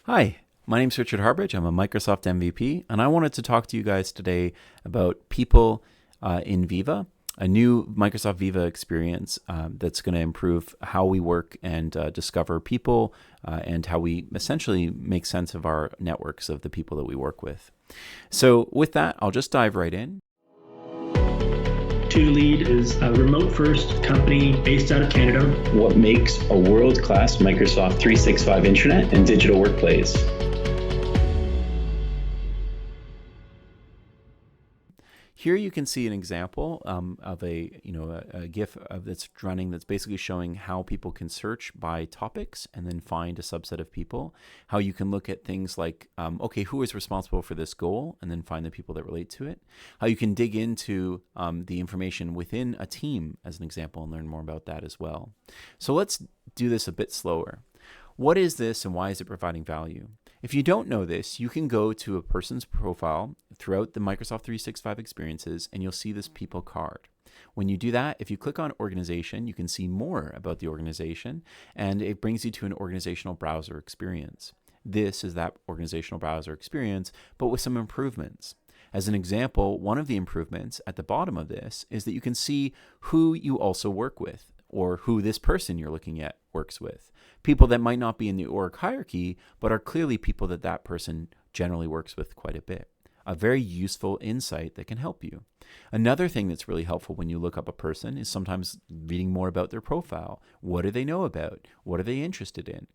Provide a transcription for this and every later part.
Hi, my name's Richard Harbridge. I'm a Microsoft MVP, and I wanted to talk to you guys today about people in Viva, a new Microsoft Viva experience that's going to improve how we work and discover people and how we essentially make sense of our networks of the people that we work with. So with that, I'll just dive right in. To Lead is a remote-first company based out of Canada. What makes a world-class Microsoft 365 intranet and digital workplace? Here you can see an example of a GIF that's running that's basically showing how people can search by topics and then find a subset of people. How you can look at things like, who is responsible for this goal, and then find the people that relate to it. How you can dig into the information within a team, as an example, and learn more about that as well. So let's do this a bit slower. What is this and why is it providing value? If you don't know this, you can go to a person's profile throughout the Microsoft 365 experiences and you'll see this people card. When you do that, if you click on organization, you can see more about the organization and it brings you to an organizational browser experience. This is that organizational browser experience, but with some improvements. As an example, one of the improvements at the bottom of this is that you can see who you also work with, or who this person you're looking at works with. People that might not be in the org hierarchy, but are clearly people that that person generally works with quite a bit. A very useful insight that can help you. Another thing that's really helpful when you look up a person is sometimes reading more about their profile. What do they know about? What are they interested in?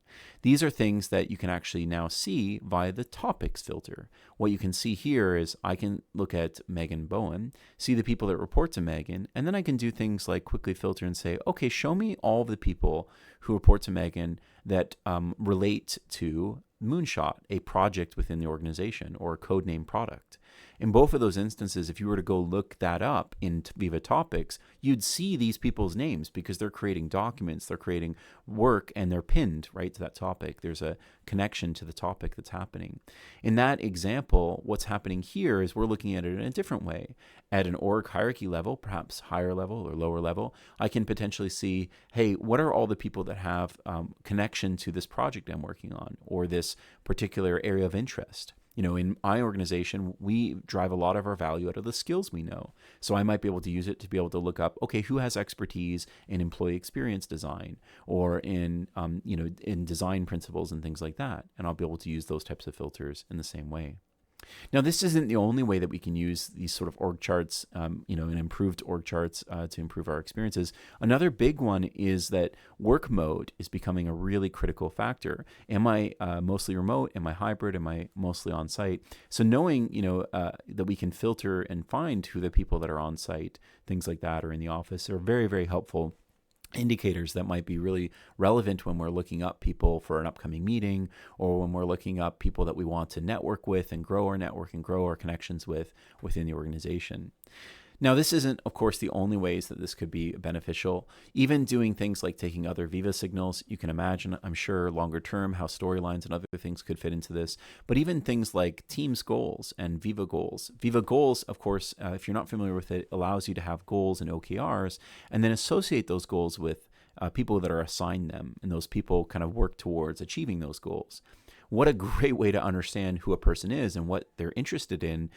These are things that you can actually now see via the topics filter. What you can see here is I can look at Megan Bowen, see the people that report to Megan, and then I can do things like quickly filter and say, okay, show me all the people who report to Megan that relate to Moonshot, a project within the organization or a codename product. In both of those instances, if you were to go look that up in Viva Topics, you'd see these people's names because they're creating documents, they're creating work, and they're pinned right to that topic. There's a connection to the topic that's happening. In that example, what's happening here is we're looking at it in a different way. At an org hierarchy level, perhaps higher level or lower level, I can potentially see, hey, what are all the people that have connection to this project I'm working on or this particular area of interest? In my organization, we drive a lot of our value out of the skills we know. So I might be able to use it to be able to look up, okay, who has expertise in employee experience design or in design principles and things like that. And I'll be able to use those types of filters in the same way. Now, this isn't the only way that we can use these sort of org charts, and improved org charts to improve our experiences. Another big one is that work mode is becoming a really critical factor. Am I mostly remote? Am I hybrid? Am I mostly on site? So knowing, that we can filter and find who the people that are on site, things like that, or in the office are very, very helpful indicators that might be really relevant when we're looking up people for an upcoming meeting or when we're looking up people that we want to network with and grow our network and grow our connections with within the organization. Now, this isn't, of course, the only ways that this could be beneficial. Even doing things like taking other Viva signals, you can imagine, I'm sure, longer term, how storylines and other things could fit into this. But even things like Teams goals and Viva goals. Viva goals, of course, if you're not familiar with it, allows you to have goals and OKRs and then associate those goals with people that are assigned them. And those people kind of work towards achieving those goals. What a great way to understand who a person is and what they're interested in.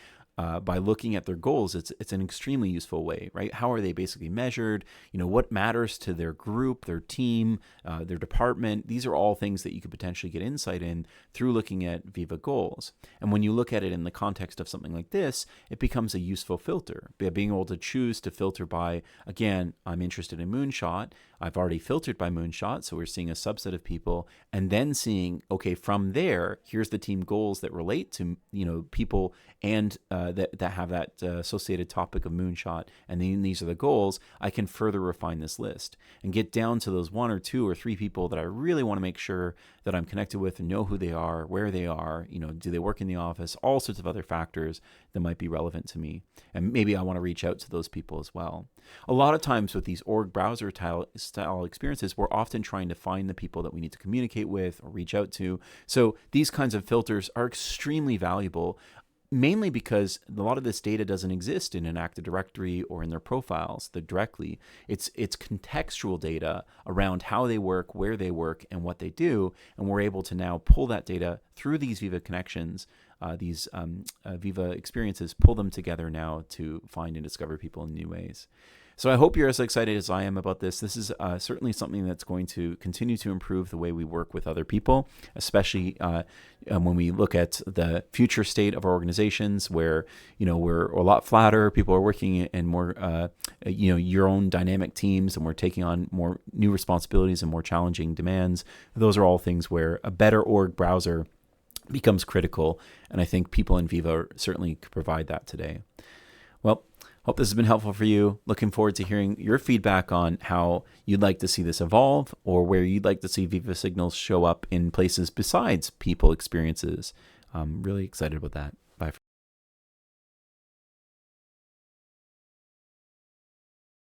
By looking at their goals, it's an extremely useful way, right? How are they basically measured? What matters to their group, their team, their department? These are all things that you could potentially get insight in through looking at Viva goals. And when you look at it in the context of something like this, it becomes a useful filter. Being able to choose to filter by, again, I'm interested in Moonshot. I've already filtered by Moonshot, so we're seeing a subset of people, and then seeing, okay, from there, here's the team goals that relate to, people and that have that associated topic of Moonshot, and then these are the goals. I can further refine this list and get down to those 1 or 2 or 3 people that I really want to make sure that I'm connected with and know who they are, where they are, do they work in the office, all sorts of other factors that might be relevant to me. And maybe I want to reach out to those people as well. A lot of times with these org browser style experiences, we're often trying to find the people that we need to communicate with or reach out to. So these kinds of filters are extremely valuable. mainly because a lot of this data doesn't exist in an Active Directory or in their profiles directly. It's contextual data around how they work, where they work, and what they do, and we're able to now pull that data through these Viva connections, these Viva experiences, pull them together now to find and discover people in new ways. So I hope you're as excited as I am about this. This is certainly something that's going to continue to improve the way we work with other people, especially when we look at the future state of our organizations, where we're a lot flatter. People are working in more your own dynamic teams, and we're taking on more new responsibilities and more challenging demands. Those are all things where a better org browser becomes critical, and I think people in Viva certainly could provide that today. Well, hope this has been helpful for you. Looking forward to hearing your feedback on how you'd like to see this evolve, or where you'd like to see Viva Signals show up in places besides people experiences. I'm really excited about that.